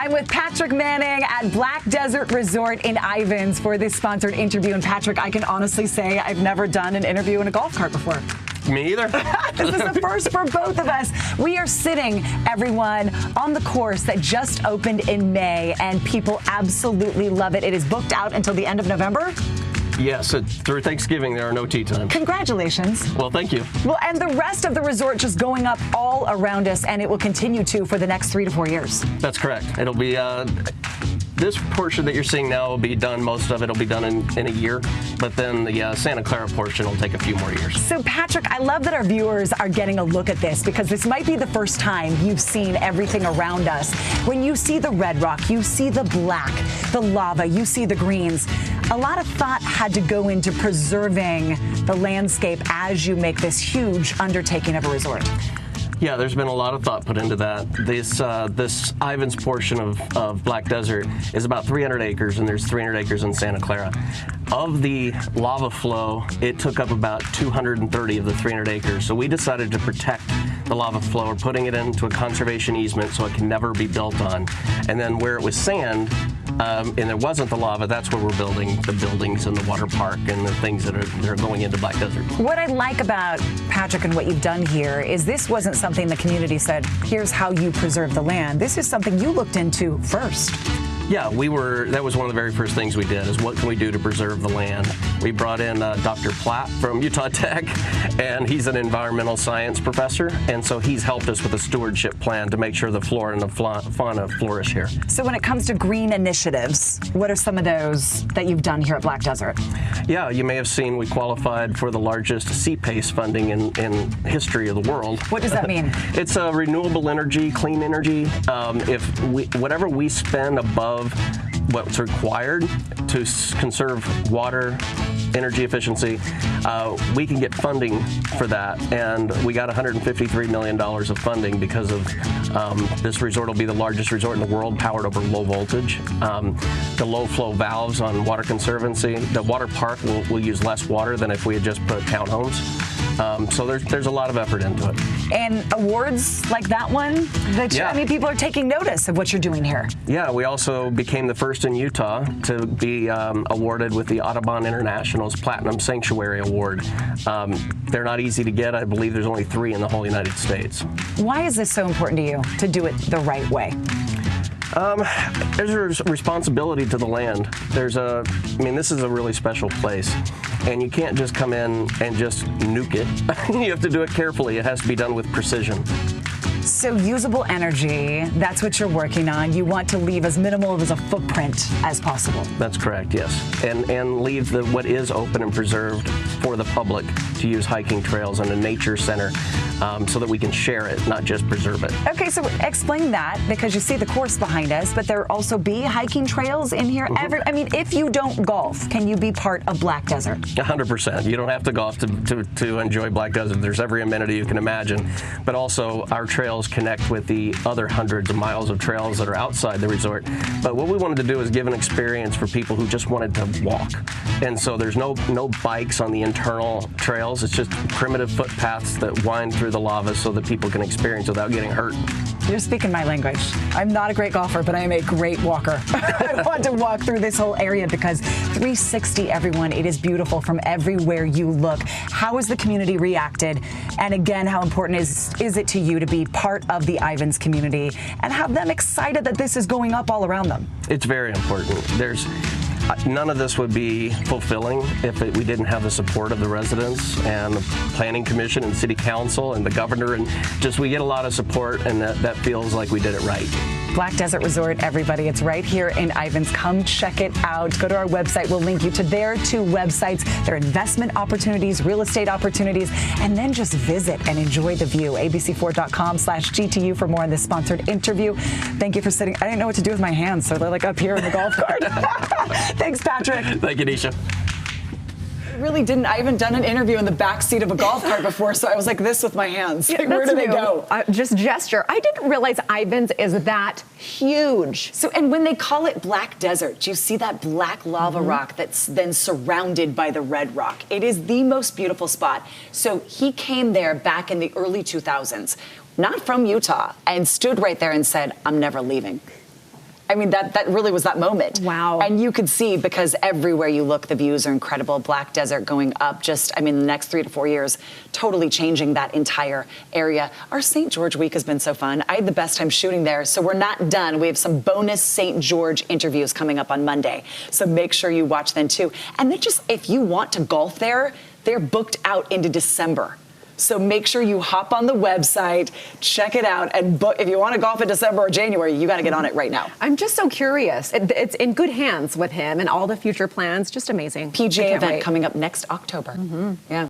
I'm with Patrick Manning at Black Desert Resort in Ivins for this sponsored interview. And Patrick, I can honestly say I've never done an interview in a golf cart before. Me either. This is the first for both of us. We are sitting, everyone, on the course that just opened in May, and people absolutely love it. It is booked out until the end of November. Yes, through Thanksgiving, there are no tee times. Congratulations. Well, thank you. Well, and the rest of the resort just going up all around us, and it will continue to for the next 3 to 4 years. That's correct. It'll be, this portion that you're seeing now will be done, most of it will be done in a year, but then the Santa Clara portion will take a few more years. So, Patrick, I love that our viewers are getting a look at this because this might be the first time you've seen everything around us. When you see the red rock, you see the black, the lava, you see the greens. A lot of thought had to go into preserving the landscape as you make this huge undertaking of a resort. Yeah, there's been a lot of thought put into that. This Ivins portion of Black Desert is about 300 acres, and there's 300 acres in Santa Clara. Of the lava flow, it took up about 230 of the 300 acres. So we decided to protect the lava flow. We're putting it into a conservation easement so it can never be built on. And then where it was sand, and there wasn't the lava, that's where we're building the buildings and the water park and the things that are going into Black Desert. What I like about Patrick and what you've done here is this wasn't something the community said, here's how you preserve the land. This is something you looked into first. Yeah, that was one of the very first things we did, is what can we do to preserve the land? We brought in Dr. Platt from Utah Tech, and he's an environmental science professor, and so he's helped us with a stewardship plan to make sure the flora and the fauna flourish here. So when it comes to green initiatives, what are some of those that you've done here at Black Desert? Yeah, you may have seen we qualified for the largest CPACE funding in history of the world. What does that mean? It's a renewable energy, clean energy. Whatever we spend above what's required to conserve water, energy efficiency, we can get funding for that, and we got $153 million of funding because of this resort will be the largest resort in the world powered over low voltage. The low flow valves on water conservancy, the water park will use less water than if we had just put townhomes. So there's a lot of effort into it. And awards like that one, I mean, people are taking notice of what you're doing here. Yeah, we also became the first in Utah to be awarded with the Audubon International's Platinum Sanctuary Award. They're not easy to get. I believe there's only 3 in the whole United States. Why is this so important to you to do it the right way? There's a responsibility to the land. This is a really special place, and you can't just come in and just nuke it. You have to do it carefully. It has to be done with precision. So usable energy, that's what you're working on. You want to leave as minimal of a footprint as possible. That's correct, yes. And leave what is open and preserved for the public to use hiking trails and a nature center so that we can share it, not just preserve it. Okay, so explain that, because you see the course behind us, but there also be hiking trails in here. Mm-hmm. If you don't golf, can you be part of Black Desert? 100%. You don't have to golf to enjoy Black Desert. There's every amenity you can imagine, but also our trails connect with the other hundreds of miles of trails that are outside the resort. But what we wanted to do is give an experience for people who just wanted to walk. And so there's no bikes on the internal trails. It's just primitive footpaths that wind through the lava so that people can experience without getting hurt. You're speaking my language. I'm not a great golfer, but I am a great walker. I want to walk through this whole area because 360, everyone, it is beautiful from everywhere you look. How has the community reacted? And again, how important is it to you to be part of the Ivins community and have them excited that this is going up all around them? It's very important. None of this would be fulfilling if we didn't have the support of the residents and the Planning Commission and City Council and the governor, and we get a lot of support, and that feels like we did it right. Black Desert Resort, everybody. It's right here in Ivins. Come check it out. Go to our website. We'll link you to their 2 websites, their investment opportunities, real estate opportunities, and then just visit and enjoy the view. abc4.com/GTU for more on this sponsored interview. Thank you for sitting. I didn't know what to do with my hands, so they're like up here in the golf cart. Thanks, Patrick. Thank you, Nisha. I haven't done an interview in the back seat of a golf cart before, so I was like this with my hands. Yeah, where do they go? Just gesture. I didn't realize Ivins is that huge. So, and when they call it Black Desert, do you see that black lava rock that's then surrounded by the red rock? It is the most beautiful spot. So he came there back in the early 2000s, not from Utah, and stood right there and said, I'm never leaving. I mean, that really was that moment. Wow. And you could see, because everywhere you look, the views are incredible. Black Desert going up, just, I mean, the next 3 to 4 years, totally changing that entire area. Our St. George week has been so fun. I had the best time shooting there, so we're not done. We have some bonus St. George interviews coming up on Monday, so make sure you watch them too. And then just, if you want to golf there, they're booked out into December. So make sure you hop on the website, check it out, and book. If you want to golf in December or January, you got to get on it right now. I'm just so curious. It's in good hands with him and all the future plans. Just amazing. PGA event wait. coming up next October. Yeah.